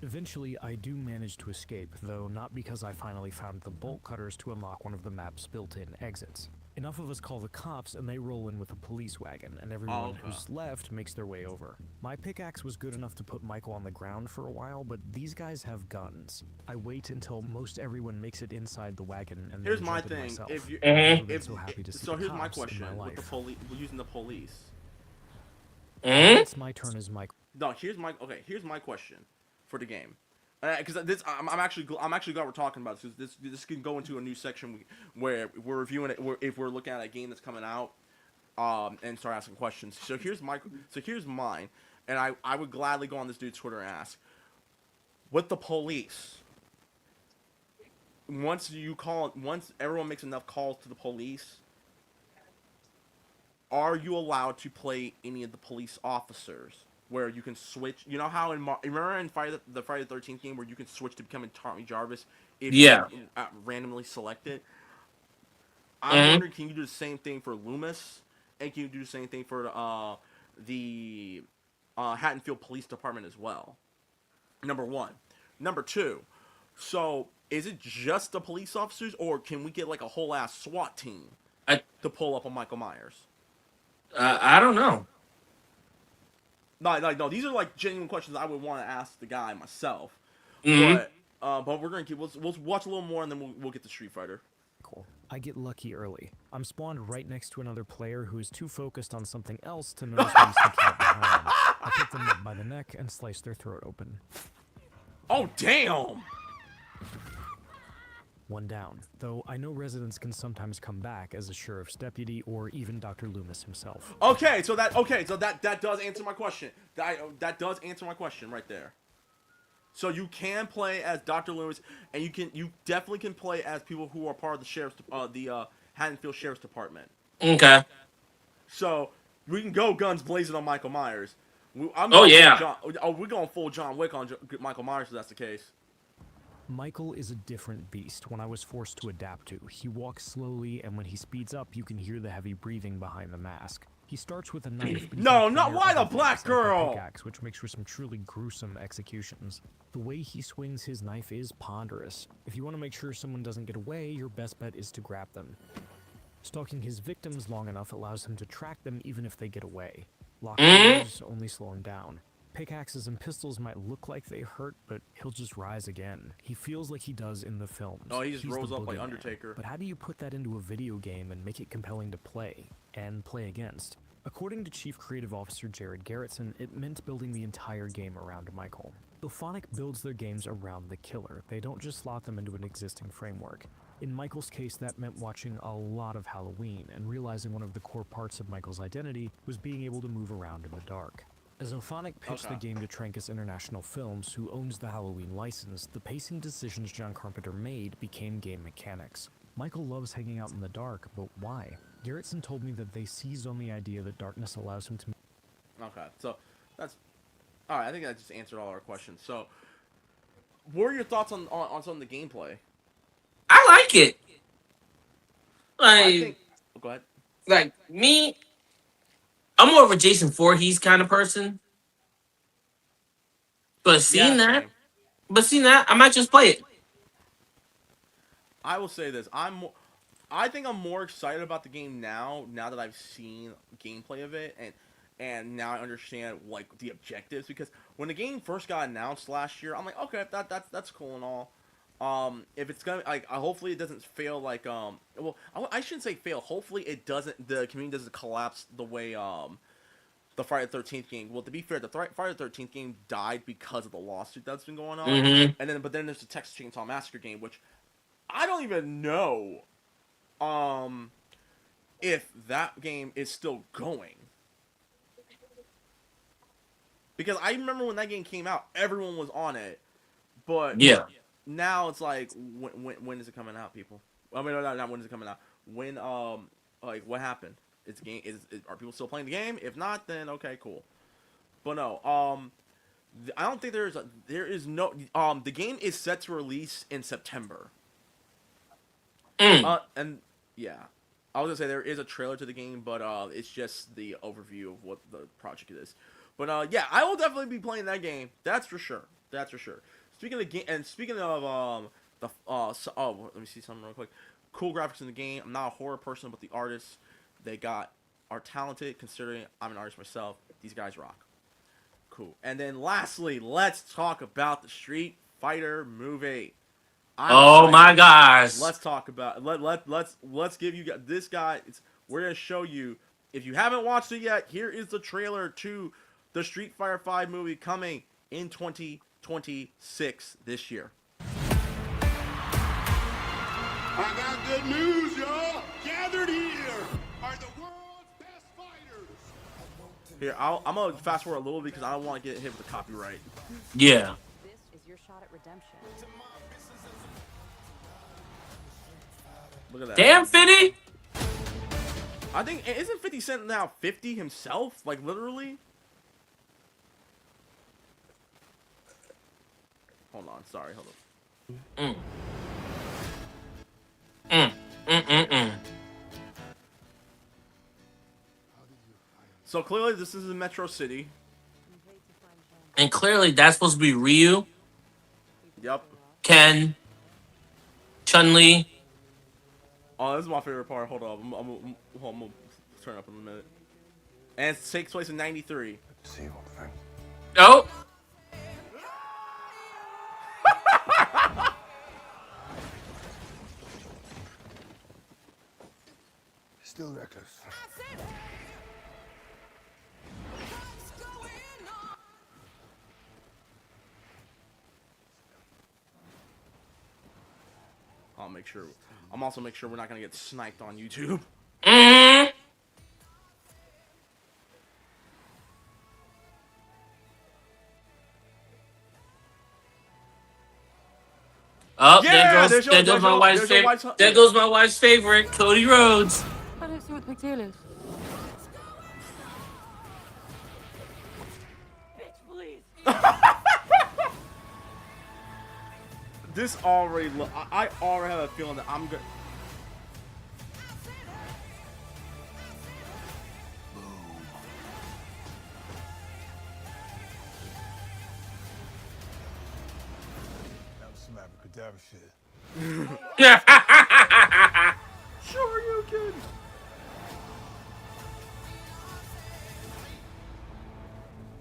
Eventually, I do manage to escape, though not because I finally found the bolt cutters to unlock one of the map's built-in exits. Enough of us call the cops and they roll in with a police wagon, and everyone Okay. who's left makes their way over. My pickaxe was good enough to put Michael on the ground for a while, but these guys have guns. I wait until most everyone makes it inside the wagon and Here's then my jump in thing. myself. If you, I've never been if so happy to see so, the here's my cops in question my with the life. police, using the police. Mm? It's my turn as Michael. No, here's my question for the game, because this I'm actually glad we're talking about this, because this can go into a new section where we're reviewing it, if we're looking at a game that's coming out, and start asking questions. So here's mine, and I would gladly go on this dude's Twitter and ask, with the police, once everyone makes enough calls to the police, are you allowed to play any of the police officers? Where you can switch, you know how remember in the Friday the 13th game where you can switch to becoming Tommy Jarvis if Yeah. you randomly select it? I'm wondering, can you do the same thing for Loomis, and can you do the same thing for the Haddonfield Police Department as well? Number one. Number two. So is it just the police officers, or can we get like a whole ass SWAT team to pull up on Michael Myers? I don't know. No. These are like genuine questions I would want to ask the guy myself. Mm-hmm. But we're gonna we'll watch a little more, and then we'll get to Street Fighter. Cool. I get lucky early. I'm spawned right next to another player who is too focused on something else to notice when he's sneaking up behind. I pick them up by the neck and slice their throat open. Oh damn! One down. Though I know residents can sometimes come back as a sheriff's deputy or even Dr. Loomis himself. Okay, so that does answer my question. That does answer my question right there. So you can play as Dr. Loomis, and you definitely can play as people who are part of the Haddonfield Sheriff's Department. Okay. So we can go guns blazing on Michael Myers. We're going full John Wick on Michael Myers if that's the case. Michael is a different beast when I was forced to adapt to. He walks slowly, and when he speeds up, you can hear the heavy breathing behind the mask. He starts with a knife. But No, not why the black girl! Pickaxe, which makes for some truly gruesome executions. The way he swings his knife is ponderous. If you want to make sure someone doesn't get away, your best bet is to grab them. Stalking his victims long enough allows him to track them even if they get away. Locked doors only slow him down. Pickaxes and pistols might look like they hurt, but he'll just rise again. He feels like he does in the films. Oh, he just He's rose the up like boogeyman. Undertaker. But how do you put that into a video game and make it compelling to play and play against? According to Chief Creative Officer Jared Garrettson, it meant building the entire game around Michael. Phonic builds their games around the killer. They don't just slot them into an existing framework. In Michael's case, that meant watching a lot of Halloween and realizing one of the core parts of Michael's identity was being able to move around in the dark. As Phonic pitched the game to Trancas International Films, who owns the Halloween license, the pacing decisions John Carpenter made became game mechanics. Michael loves hanging out in the dark, but why? Garrettson told me that they seized on the idea that darkness allows him to... Okay, so that's... Alright, I think that just answered all our questions. So, what are your thoughts on some of the gameplay? I like it. Go ahead. Like me, I'm more of a Jason Voorhees kind of person. But seeing that, I might just play it. I will say this: I think I'm more excited about the game now that I've seen gameplay of it, and now I understand like the objectives. Because when the game first got announced last year, I'm like, okay, that's cool and all. If it's gonna hopefully it doesn't fail like well, I shouldn't say fail. Hopefully it doesn't. The community doesn't collapse the way the Friday the 13th game. Well, to be fair, the Friday the 13th game died because of the lawsuit that's been going on. And then there's the Texas Chainsaw Massacre game, which I don't even know if that game is still going. Because I remember when that game came out, everyone was on it. But yeah, now it's like, when is it coming out, people? I mean, not when is it coming out. When like what happened? It's game. Are people still playing the game? If not, then okay, cool. But no, I don't think there is no. The game is set to release in September. And yeah, I was gonna say there is a trailer to the game, but it's just the overview of what the project is. But yeah, I will definitely be playing that game. That's for sure. That's for sure. Speaking of game, and speaking of let me see something real quick. Cool graphics in the game. I'm not a horror person, but the artists are talented. Considering I'm an artist myself, these guys rock. Cool. And then lastly, let's talk about the Street Fighter movie. Oh my gosh! Let's talk about let's give you this guy. We're gonna show you. If you haven't watched it yet, here is the trailer to the Street Fighter 5 movie coming in 2026 this year. I got good news, y'all. Gathered here are the world's best fighters. Here, I'm gonna fast forward a little bit because I don't want to get hit with the copyright. Yeah. This is your shot at redemption. Look at that. Damn, 50. I think isn't 50 Cent now 50 himself? Like literally. Hold on, sorry, hold on. So clearly, this is in Metro City. And clearly, that's supposed to be Ryu, Yep. Ken, Chun Li. Oh, this is my favorite part. Hold on. I'm gonna turn it up in a minute. And it takes place in '93. See you, old friend. Oh, Still reckless. I'll make sure. I'm also make sure we're not gonna get sniped on YouTube. mm. Oh, Yeah, there goes my wife's there's your favorite. wife's. There goes my wife's favorite, Cody Rhodes. I don't see what the big deal is. Bitch, please. This already. I already have a feeling that I'm good. That was some abracadabra shit. Sure, you can.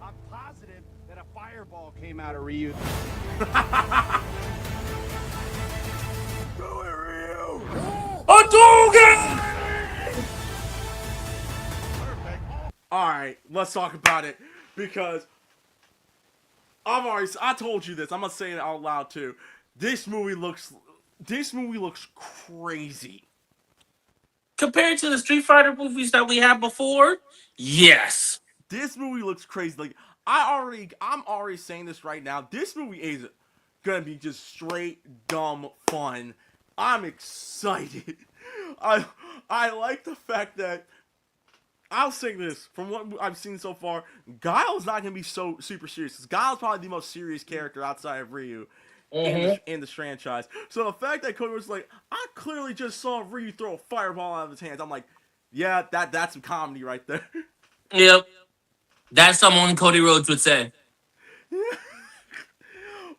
I'm positive that a fireball came out of Ryu. Go here, Ryu! Hadouken! All right, let's talk about it because I told you this. I'm gonna say it out loud too. This movie looks crazy. Compared to the Street Fighter movies that we had before, yes. This movie looks crazy. Like I'm already saying this right now. This movie is gonna be just straight dumb fun. I'm excited. I like the fact that I'll say this from what I've seen so far. Guile's not gonna be so super serious. 'Cause Guile's probably the most serious character outside of Ryu in this franchise. So the fact that Cody was like, I clearly just saw Ryu throw a fireball out of his hands. I'm like, yeah, that's some comedy right there. Yep. That's someone Cody Rhodes would say.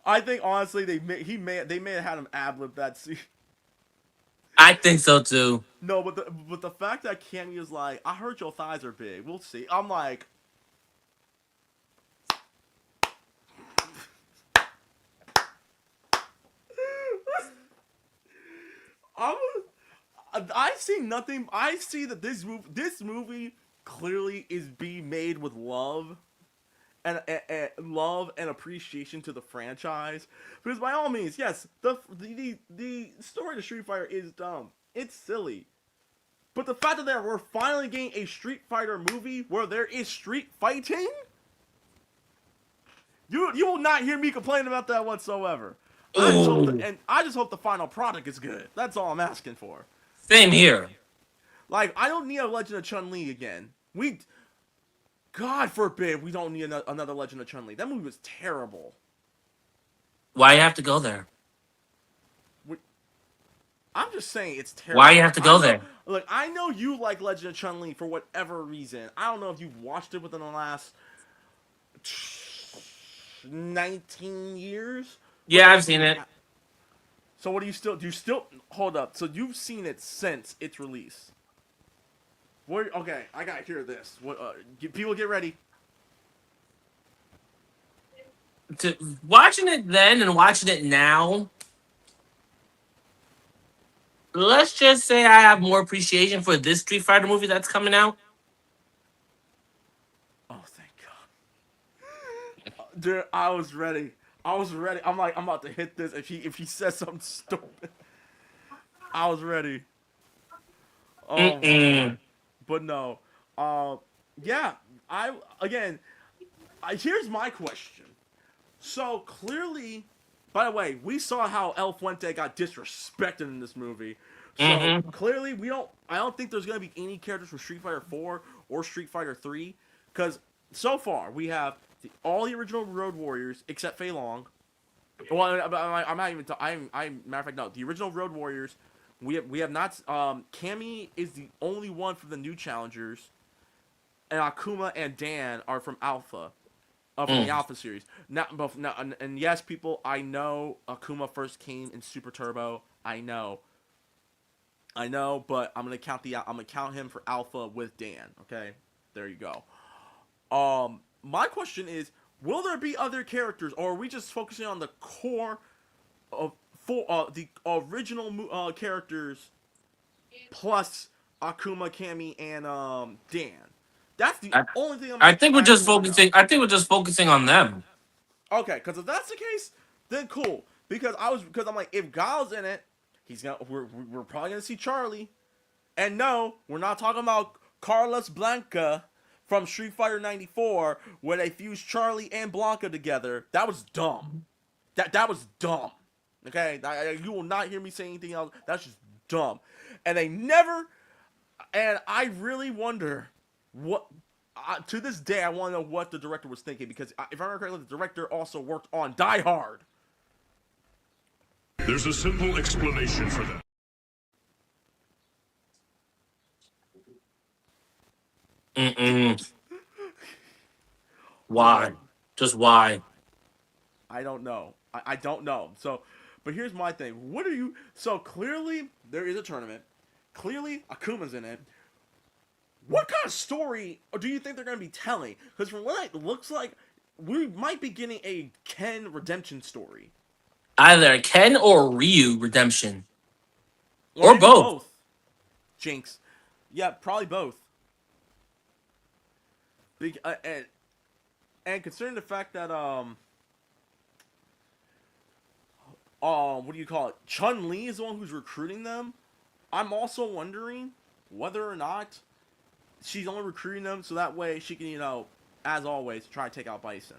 I think honestly they may have had him ad-lib that scene. I think so too. No, but the fact that Cammy is like, I heard your thighs are big. We'll see. I'm like, I see nothing. I see that this movie clearly is being made with love. And love and appreciation to the franchise, because by all means, yes, the story of Street Fighter is dumb. It's silly. But the fact that we're finally getting a Street Fighter movie where there is street fighting, you will not hear me complain about that whatsoever. I just hope the final product is good. That's all I'm asking for. Same here. Like, I don't need a Legend of Chun-Li again. God forbid we don't need another Legend of Chun-Li. That movie was terrible. Why you have to go there? I'm just saying it's terrible. Why you have to go there? Look, I know you like Legend of Chun-Li for whatever reason. I don't know if you've watched it within the last 19 years. Yeah, I've seen it. So what do you still hold up? So you've seen it since its release. Okay, I gotta hear this. People get ready. Watching it then and watching it now, let's just say I have more appreciation for this Street Fighter movie that's coming out. Oh, thank God. Dude, I was ready. I'm like, I'm about to hit this if he says something stupid. I was ready. Oh, but no. Yeah. Here's my question. So clearly, by the way, we saw how El Fuente got disrespected in this movie. So clearly, I don't think there's gonna be any characters from Street Fighter 4 or Street Fighter 3, because so far we have all the original Road Warriors except Fei Long. Well, I'm not even. Matter of fact, no. The original Road Warriors. We have not. Cammy is the only one for the new challengers. and Akuma and Dan are from Alpha. From the Alpha series. Not both. No, and yes, people, I know Akuma first came in Super Turbo. I know, but I'm gonna count him for Alpha with Dan. Okay, there you go. My question is, will there be other characters, or are we just focusing on the core of the original characters plus Akuma, Kami, and Dan? That's the I, only thing I think we're I just actually want to know. focusing. I think we're just focusing on them. Okay, because if that's the case, then cool. Because I'm like, if Guile's in it, we're probably gonna see Charlie. And no, we're not talking about Carlos Blanca from Street Fighter '94, where they fused Charlie and Blanca together. That was dumb. That was dumb. Okay, you will not hear me say anything else. That's just dumb. And they never. And I really wonder what. To this day, I want to know what the director was thinking, because if I remember correctly, the director also worked on Die Hard. There's a simple explanation for that. Why? Just why? I don't know. I don't know. So, but here's my thing. What are you? So clearly there is a tournament. Clearly Akuma's in it. What kind of story do you think they're going to be telling? Because from what it looks like, we might be getting a Ken redemption story. Either Ken or Ryu redemption, or maybe both. Jinx. Yeah, probably both. And considering the fact that what do you call it? Chun-Li is the one who's recruiting them. I'm also wondering whether or not she's only recruiting them so that way she can, as always, try to take out Bison.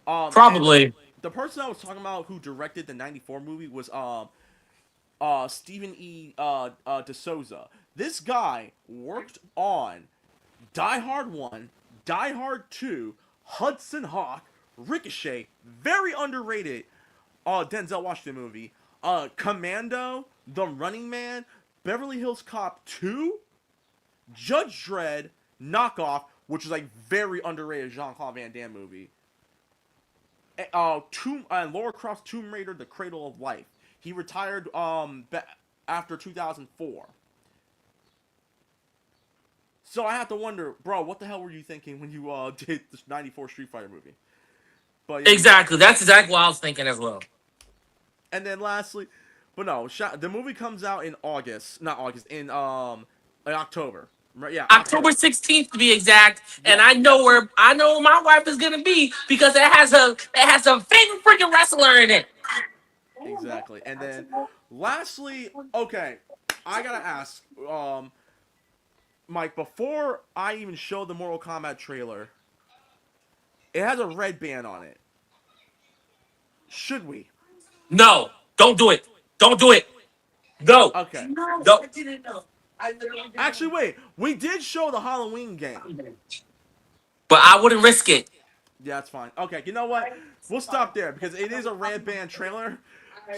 Probably. The person I was talking about who directed the '94 movie was Stephen E. DeSouza. This guy worked on Die Hard 1, Die Hard 2, Hudson Hawk, Ricochet, very underrated Denzel Washington movie, Commando, The Running Man, Beverly Hills Cop 2, Judge Dredd, Knockoff, which is like very underrated Jean-Claude Van Damme movie, Laura Croft's Tomb Raider, The Cradle of Life. He retired after 2004. So I have to wonder, bro, what the hell were you thinking when you did this '94 Street Fighter movie? But yeah, Exactly. That's exactly what I was thinking as well. And then lastly, but no, the movie comes out in August, not August, in October. Right? Yeah, October 16th to be exact, and I know where my wife is gonna be because it has a favorite freaking wrestler in it. Exactly. And then lastly, okay, I gotta ask, Mike, before I even show the Mortal Kombat trailer, it has a red band on it. Should we? No, don't do it. Don't do it. No. Okay. No. Actually, wait. We did show the Halloween game. But I wouldn't risk it. Yeah, that's fine. Okay, you know what? We'll stop there because it is a red band trailer.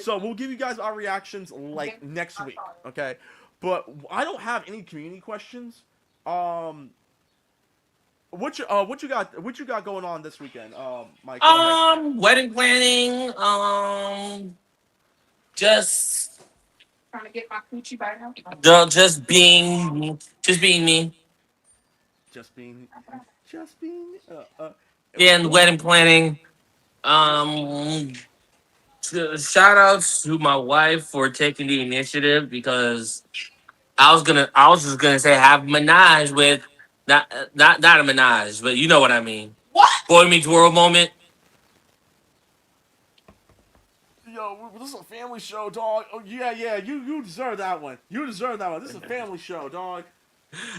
So we'll give you guys our reactions like next week. Okay. But I don't have any community questions. What you got going on this weekend, Mike? Go ahead. Wedding planning. Just Trying to get my coochie by now. just being me. Just being. Yeah, and wedding planning. Shout outs to my wife for taking the initiative because I was just gonna say have menage with not a menage, but you know what I mean. What? Boy meets world moment. Yo, this is a family show, dog. Oh yeah. You deserve that one. You deserve that one. This is a family show, dog.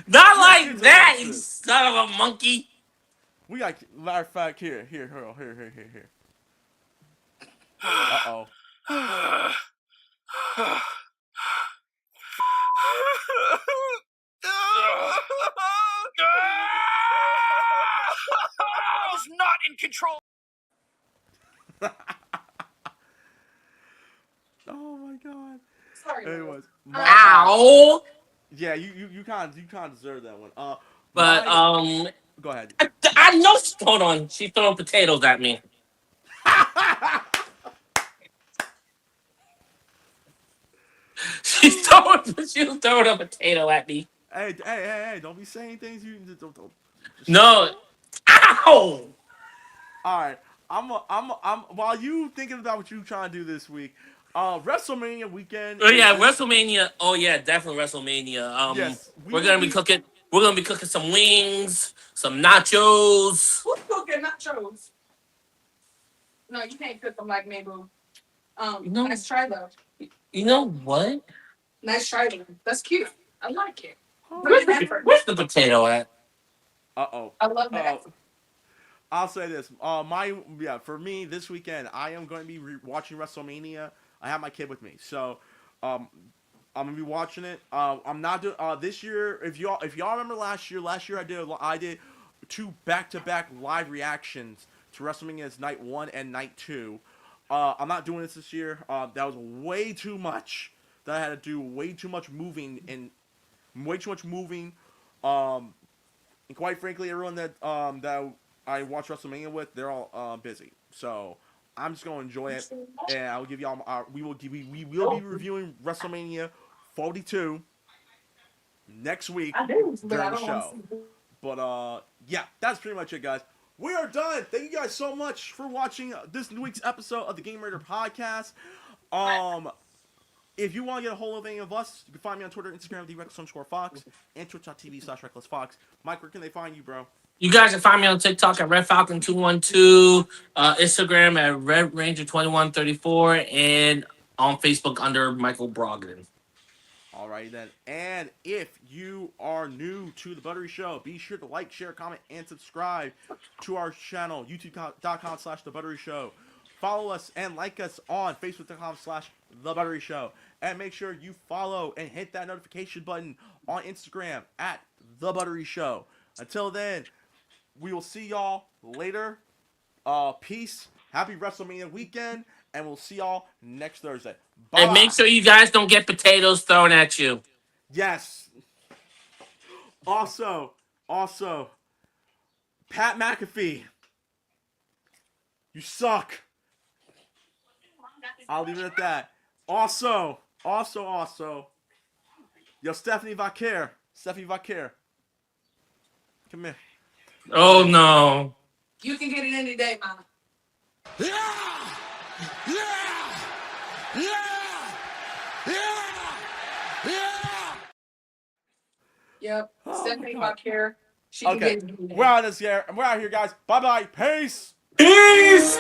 Not Yeah, like kids that, are you watching. son of a monkey. We got matter of fact here. Uh oh. I was not in control. Oh my god. Sorry. Anyways, Ow! yeah, you kind of deserve that one. But Go ahead. I know. Hold on, she's throwing potatoes at me. She was throwing a potato at me. Hey! Don't be saying things you don't. No. Ow! All right, I'm. While you thinking about what you trying to do this week, WrestleMania weekend. Oh yeah, This, WrestleMania. Oh yeah, definitely WrestleMania. yes, we We're will gonna be cooking. We're gonna be cooking some wings, some nachos. Who's cooking nachos? No, you can't cook them like me, boo. No. Nice try though. You know what? Nice try though. That's cute. I like it. Where's the potato at? Uh-oh. I love that effort. I'll say this. For me this weekend, I am going to be watching WrestleMania. I have my kid with me, so I'm gonna be watching it. I'm not doing this year. If y'all remember last year, I did 2 back-to-back live reactions to WrestleMania's Night 1 and Night 2. I'm not doing this year. That was way too much. That I had to do way too much moving and way too much moving. And quite frankly, everyone that I watch WrestleMania with, they're all busy. So I'm just gonna enjoy it, and I'll give y'all. We will be reviewing WrestleMania 42 next week during the show. But yeah, that's pretty much it, guys. We are done. Thank you guys so much for watching this week's episode of the Game Raider Podcast. If you want to get a hold of any of us, you can find me on Twitter, Instagram, @Reckless_Fox, and Twitch.tv/RecklessFox. Mike, where can they find you, bro? You guys can find me on TikTok at RedFalcon212, Instagram at RedRanger2134, and on Facebook under Michael Brogdon. Alright then. And if you are new to The Buttery Show, be sure to like, share, comment, and subscribe to our channel, youtube.com/The Buttery Show. Follow us and like us on facebook.com/The Buttery Show. And make sure you follow and hit that notification button on Instagram at The Buttery Show. Until then, we will see y'all later. Peace. Happy WrestleMania weekend. And we'll see y'all next Thursday. Bye. And make sure you guys don't get potatoes thrown at you. Yes. Also, Pat McAfee. You suck. I'll leave it at that. Also. Yo, Stephanie Vaquer. Come here. Oh no. You can get it any day, mama. Yep. Stephanie back here. She can Okay. get it any day. We're out of here, guys. Bye-bye. Peace. Peace.